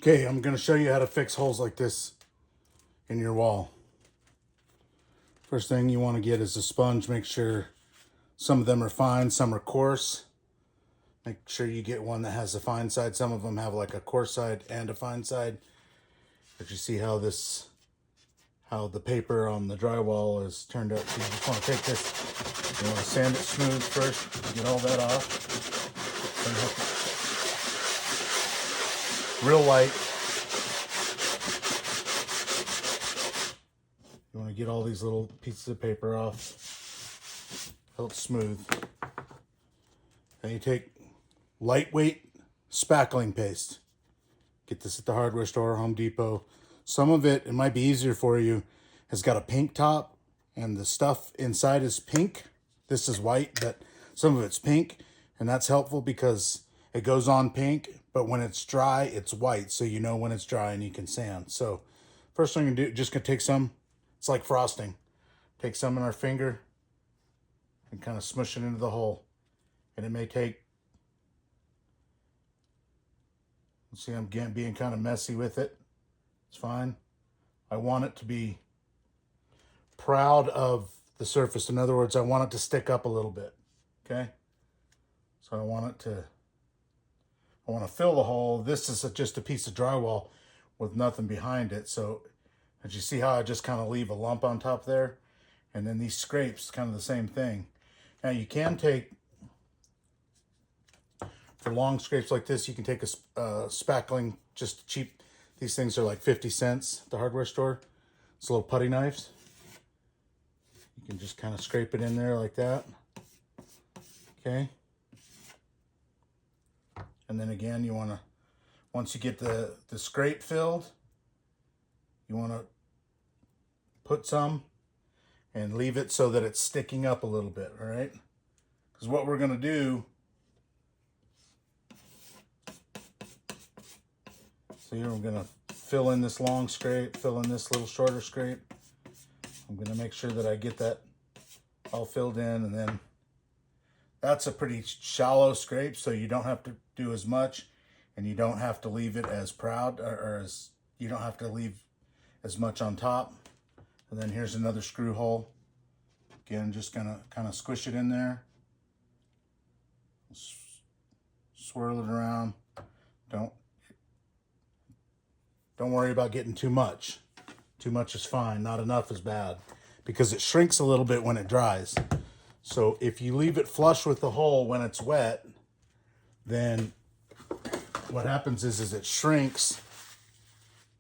Okay, I'm going to show you how to fix holes like this in your wall. First thing you want to get is a sponge. Make sure some of them are fine, some are coarse. Make sure you get one that has a fine side. Some of them have like a coarse side and a fine side. But you see how the paper on the drywall is turned out. So you just want to take this, you want to sand it smooth first, get all that off. Real light. You want to get all these little pieces of paper off. Felt smooth. Then you take lightweight spackling paste. Get this at the hardware store, Home Depot. Some of it might be easier for you, has got a pink top and the stuff inside is pink. This is white, but some of it's pink, and that's helpful because it goes on pink, but when it's dry, it's white, so you know when it's dry and you can sand. So first thing you do, just gonna take some, it's like frosting. Take some in our finger and kind of smush it into the hole. And it may take, see, I'm being kind of messy with it. It's fine. I want it to be proud of the surface. In other words, I want it to stick up a little bit, okay? So I want to fill the hole. This is just a piece of drywall with nothing behind it. So as you see how I just kind of leave a lump on top there? And then these scrapes, kind of the same thing. Now you can take, for long scrapes like this, you can take a spackling, just cheap. These things are like 50 cents at the hardware store. It's little putty knives. You can just kind of scrape it in there like that. Okay. And then again, you want to, once you get the scrape filled, you want to put some and leave it so that it's sticking up a little bit, all right? Because what we're going to do, so here I'm going to fill in this long scrape, fill in this little shorter scrape. I'm going to make sure that I get that all filled in, and then that's a pretty shallow scrape, so you don't have to do as much, and you don't have to leave it as proud, or as you don't have to leave as much on top. And then here's another screw hole. Again, just gonna kind of squish it in there. Swirl it around. Don't worry about getting too much. Too much is fine, not enough is bad, because it shrinks a little bit when it dries. So if you leave it flush with the hole when it's wet, then what happens is it shrinks,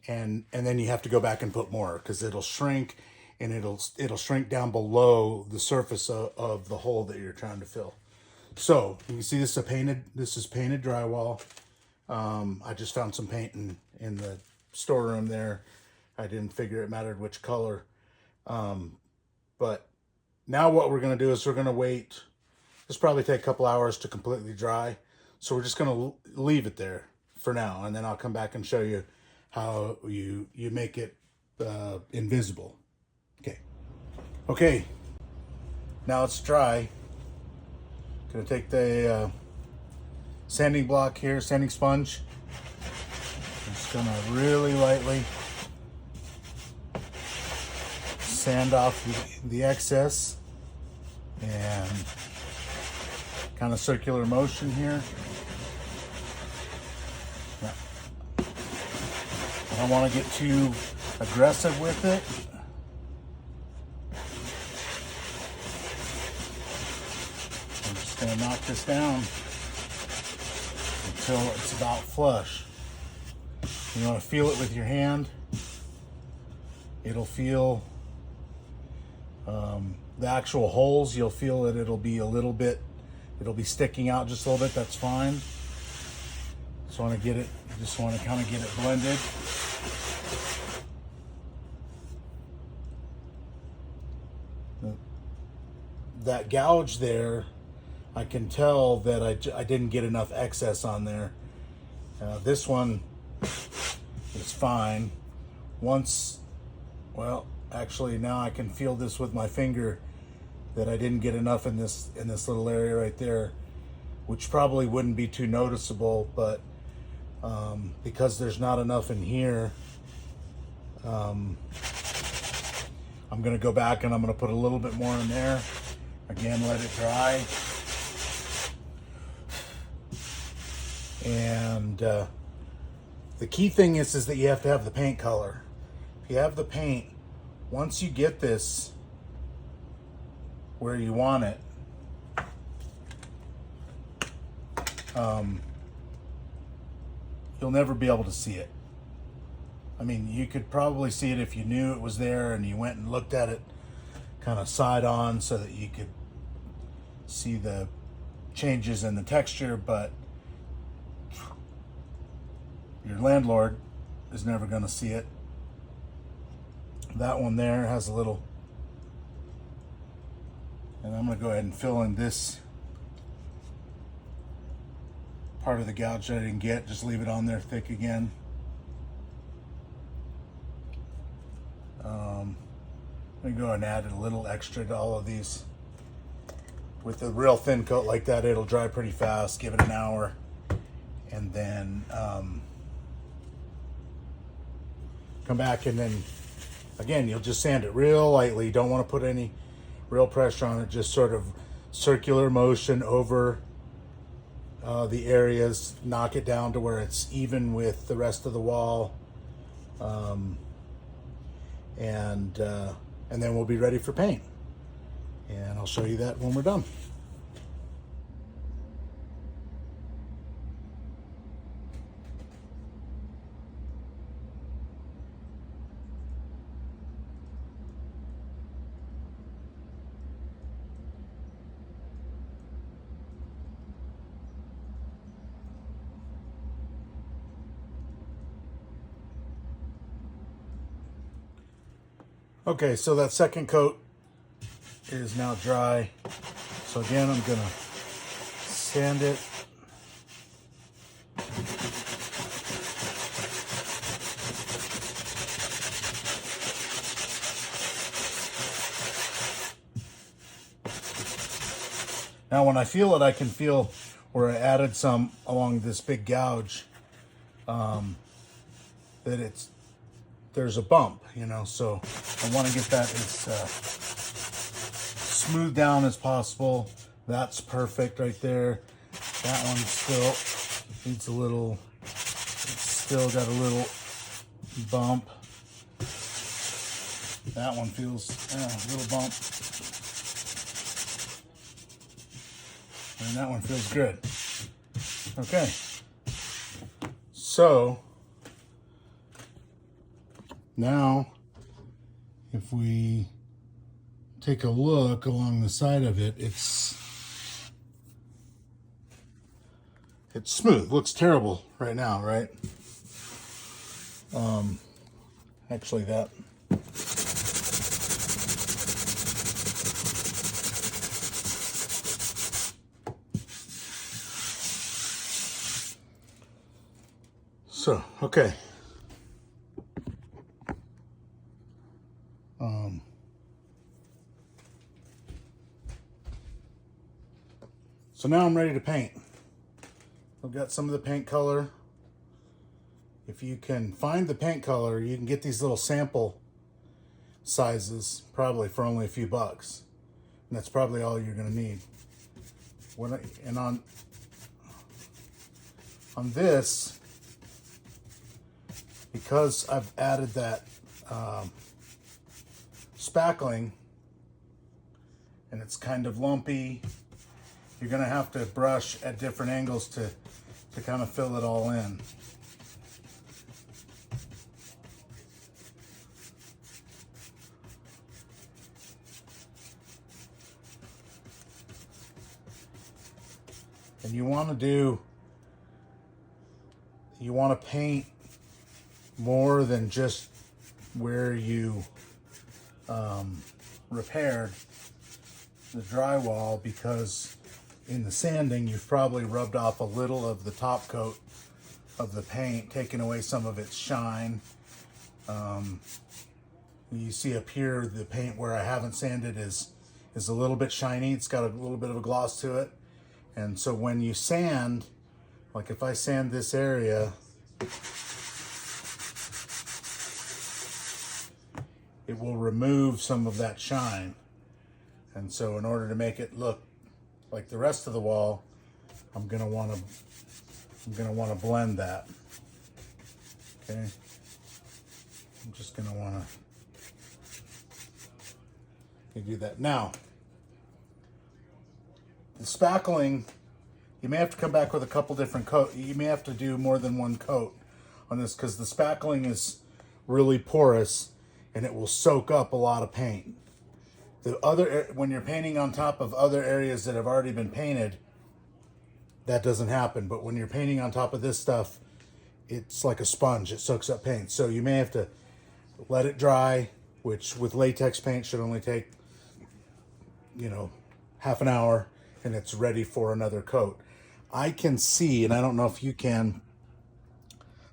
and then you have to go back and put more, because it'll shrink, and it'll shrink down below the surface of the hole that you're trying to fill. So you can see this is painted drywall. I just found some paint in the storeroom there. I didn't figure it mattered which color. But now what we're going to do is we're going to wait. This probably take a couple hours to completely dry. So we're just going to leave it there for now. And then I'll come back and show you how you make it invisible. Okay. Now it's dry. Going to take the sanding block here, sanding sponge. Just going to really lightly sand off the excess, and kind of circular motion here. I don't want to get too aggressive with it. I'm just going to knock this down until it's about flush. You want to feel it with your hand. It'll feel the actual holes. You'll feel that it'll be sticking out just a little bit. That's fine. Just want to kind of get it blended. That gouge there, I can tell that I didn't get enough excess on there. This one is fine. Actually now I can feel this with my finger that I didn't get enough in this little area right there, which probably wouldn't be too noticeable, but Because there's not enough in here, I'm going to go back and I'm going to put a little bit more in there. Again, let it dry. And the key thing is that you have to have the paint color. If you have the paint, once you get this where you want it, you'll never be able to see it. I mean, you could probably see it if you knew it was there and you went and looked at it kind of side on so that you could see the changes in the texture, but your landlord is never going to see it. That one there has a little, and I'm going to go ahead and fill in this part of the gouge that I didn't get. Just leave it on there thick again. I'm going to go and add a little extra to all of these. With a real thin coat like that, it'll dry pretty fast. Give it an hour, and then come back, and then again, you'll just sand it real lightly. You don't want to put any real pressure on it, just sort of circular motion over the areas, knock it down to where it's even with the rest of the wall, and then we'll be ready for paint. And I'll show you that when we're done. Okay, so that second coat is now dry. So again, I'm gonna sand it. Now when I feel it, I can feel where I added some along this big gouge, that there's a bump, you know, so I want to get that as smooth down as possible. That's perfect right there. That one still needs a little, it's still got a little bump. That one feels a little bump. And that one feels good. Okay. So now, if we take a look along the side of it, it's smooth. Looks terrible right now, right? Actually that. So, okay. So now I'm ready to paint. I've got some of the paint color. If you can find the paint color, you can get these little sample sizes probably for only a few bucks. And that's probably all you're gonna need. And on this, because I've added that spackling and it's kind of lumpy, you're gonna have to brush at different angles to kind of fill it all in. And you want to paint more than just where you repaired the drywall, because in the sanding you've probably rubbed off a little of the top coat of the paint, taking away some of its shine. You see up here the paint where I haven't sanded is a little bit shiny. It's got a little bit of a gloss to it. And so when you sand, like if I sand this area, it will remove some of that shine. And so in order to make it look like the rest of the wall, I'm gonna want to blend that. Okay, I'm just gonna want to do that. Now, the spackling, you may have to come back with a couple different coat. You may have to do more than one coat on this because the spackling is really porous and it will soak up a lot of paint. When you're painting on top of other areas that have already been painted, that doesn't happen. But when you're painting on top of this stuff, it's like a sponge. It soaks up paint. So you may have to let it dry, which with latex paint should only take, half an hour, and it's ready for another coat. I can see, and I don't know if you can,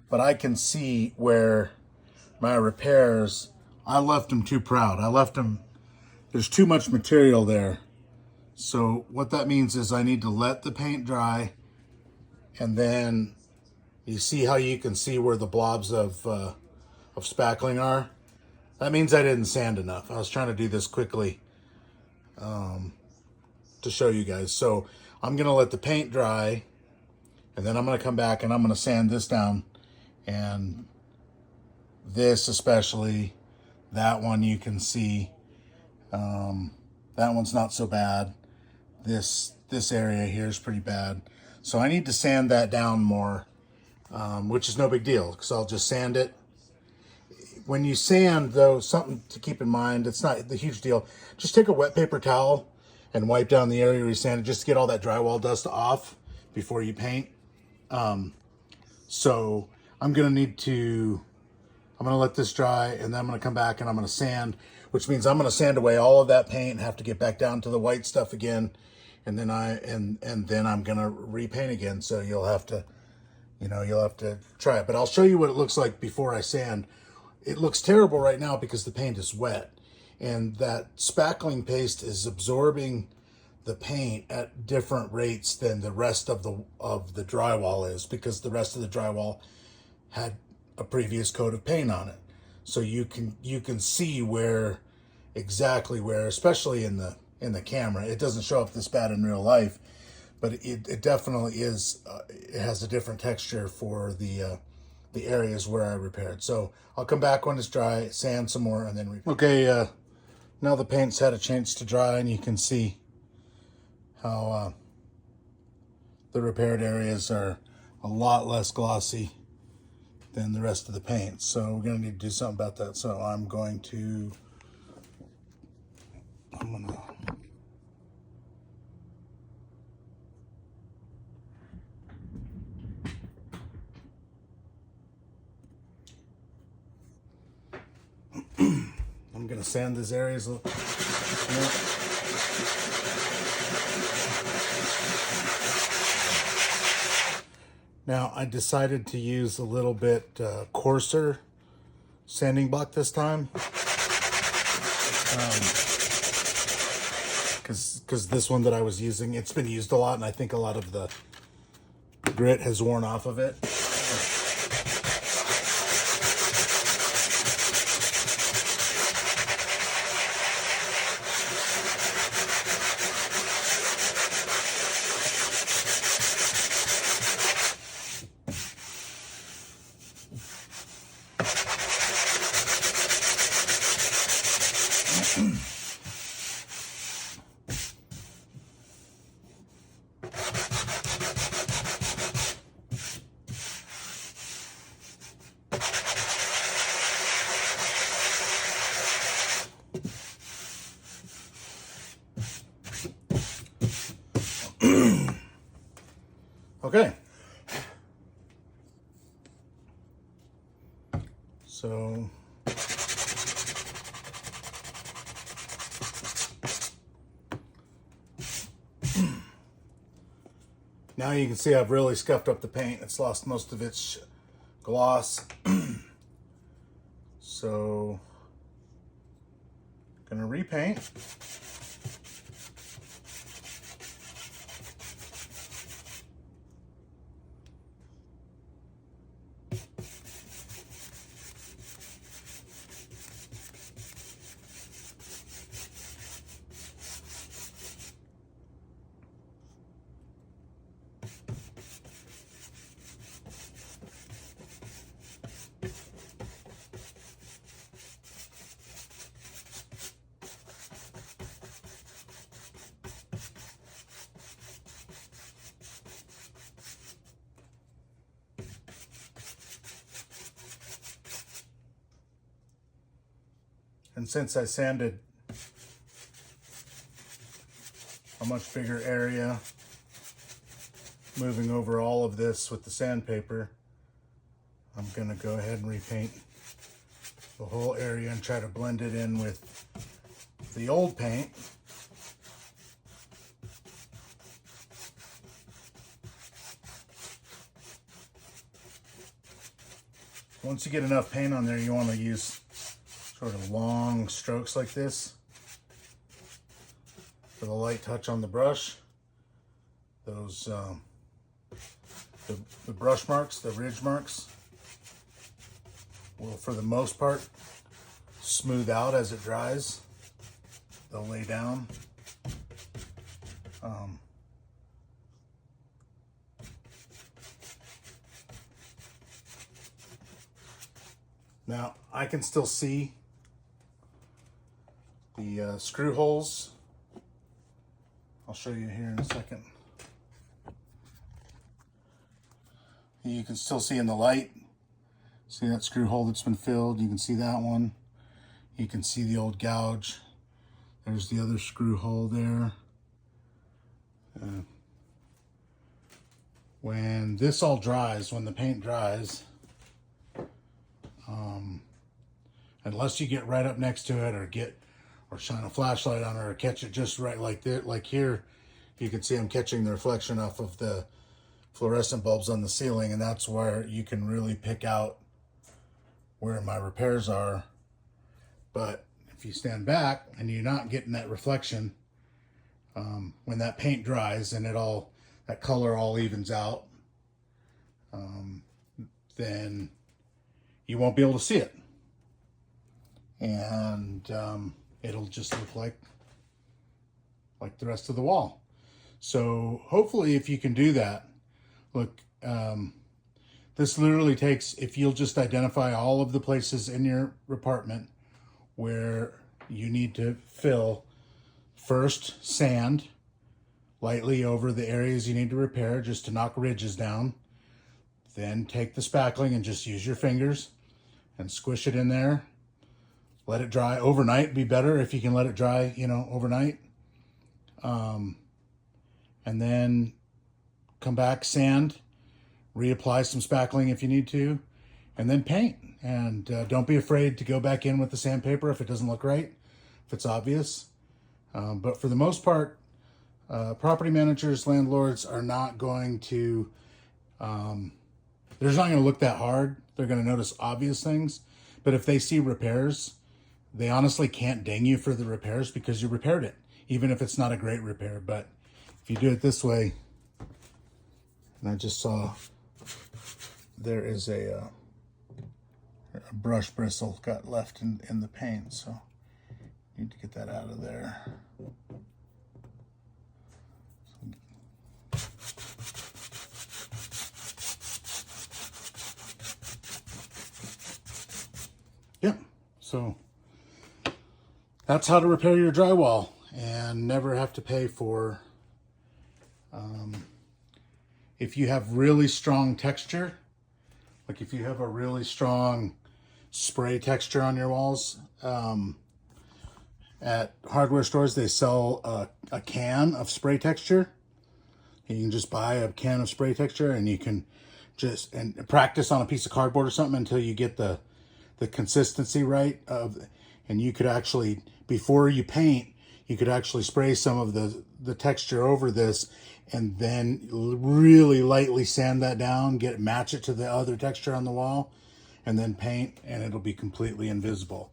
but I can see where my repairs, I left them too proud. There's too much material there. So what that means is I need to let the paint dry, and then you see how you can see where the blobs of spackling are? That means I didn't sand enough. I was trying to do this quickly to show you guys. So I'm gonna let the paint dry, and then I'm gonna come back and I'm gonna sand this down, and this especially, that one you can see, that one's not so bad. This area here is pretty bad. So I need to sand that down more, which is no big deal because I'll just sand it. When you sand, though, something to keep in mind, it's not the huge deal. Just take a wet paper towel and wipe down the area where you sanded just to get all that drywall dust off before you paint. So I'm going to let this dry, and then I'm going to come back and I'm going to sand, which means I'm going to sand away all of that paint and have to get back down to the white stuff again. And then then I'm going to repaint again. So you'll have to try it, but I'll show you what it looks like before I sand. It looks terrible right now because the paint is wet, and that spackling paste is absorbing the paint at different rates than the rest of the drywall is, because the rest of the drywall had a previous coat of paint on it. So you can see exactly where, especially in the camera. It doesn't show up this bad in real life, but it definitely is. It has a different texture for the areas where I repaired. So I'll come back when it's dry, sand some more, and then repair. Okay, now the paint's had a chance to dry, and you can see how the repaired areas are a lot less glossy than the rest of the paint. So we're gonna need to do something about that. So I'm gonna sand these areas a little more. Now I decided to use a little bit coarser sanding block this time, because this one that I was using, it's been used a lot, and I think a lot of the grit has worn off of it. Okay. So now you can see I've really scuffed up the paint. It's lost most of its gloss. So gonna repaint. And since I sanded a much bigger area, moving over all of this with the sandpaper, I'm gonna go ahead and repaint the whole area and try to blend it in with the old paint. Once you get enough paint on there, you want to use sort of long strokes like this for the light touch on the brush. Those the brush marks, the ridge marks, will for the most part smooth out as it dries. They'll lay down. Now I can still see the screw holes. I'll show you here in a second. You can still see in the light. See that screw hole that's been filled? You can see that one. You can see the old gouge. There's the other screw hole there. When this all dries, when the paint dries, unless you get right up next to it or shine a flashlight on it or catch it just right like that, like here, you can see I'm catching the reflection off of the fluorescent bulbs on the ceiling, and that's where you can really pick out where my repairs are. But if you stand back and you're not getting that reflection, when that paint dries and that color all evens out, then you won't be able to see it. And it'll just look like the rest of the wall. So hopefully if you can do that, look, this literally takes, if you'll just identify all of the places in your apartment where you need to fill, first sand lightly over the areas you need to repair just to knock ridges down. Then take the spackling and just use your fingers and squish it in there. Let it dry overnight. Be better if you can let it dry, overnight. And then come back, sand, reapply some spackling if you need to, and then paint. And don't be afraid to go back in with the sandpaper if it doesn't look right, if it's obvious. But for the most part, property managers, landlords are not going to, they're not going to look that hard. They're going to notice obvious things. But if they see repairs, they honestly can't ding you for the repairs because you repaired it, even if it's not a great repair. But if you do it this way, and I just saw there is a brush bristle got left in the paint, so need to get that out of there. Yep, so that's how to repair your drywall and never have to pay for, if you have really strong texture, like if you have a really strong spray texture on your walls, at hardware stores, they sell a can of spray texture. You can just buy a can of spray texture and you can just practice on a piece of cardboard or something until you get the consistency right and you could actually, before you paint, you could actually spray some of the texture over this and then really lightly sand that down, match it to the other texture on the wall, and then paint, and it'll be completely invisible.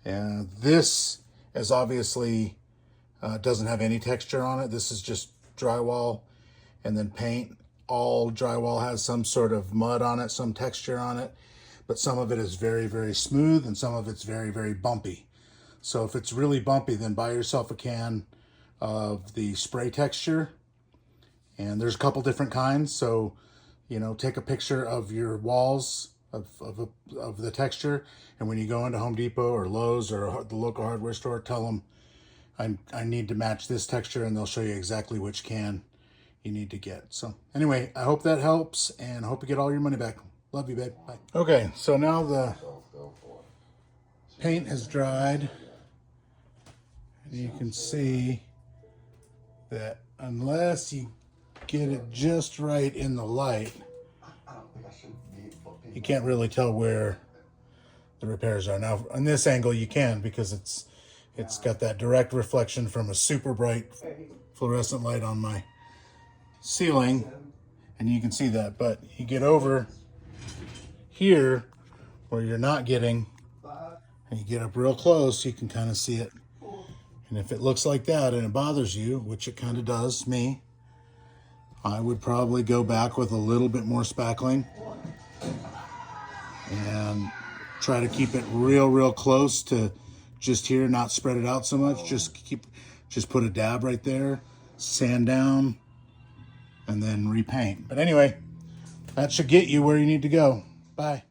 And this is obviously doesn't have any texture on it. This is just drywall and then paint. All drywall has some sort of mud on it, some texture on it, but some of it is very, very smooth and some of it's very, very bumpy. So if it's really bumpy, then buy yourself a can of the spray texture. And there's a couple different kinds. So, take a picture of your walls of the texture. And when you go into Home Depot or Lowe's or the local hardware store, tell them I need to match this texture, and they'll show you exactly which can you need to get. So anyway, I hope that helps, and I hope you get all your money back. Love you, babe. Bye. Okay, so now the paint has dried. You can see that unless you get it just right in the light, you can't really tell where the repairs are. Now, on this angle, you can, because it's got that direct reflection from a super bright fluorescent light on my ceiling, and you can see that. But you get over here where you're not getting, and you get up real close, you can kind of see it. And if it looks like that and it bothers you, which it kind of does me, I would probably go back with a little bit more spackling and try to keep it real close to just here, not spread it out so much. Just put a dab right there, sand down, and then repaint. But anyway, that should get you where you need to go. Bye.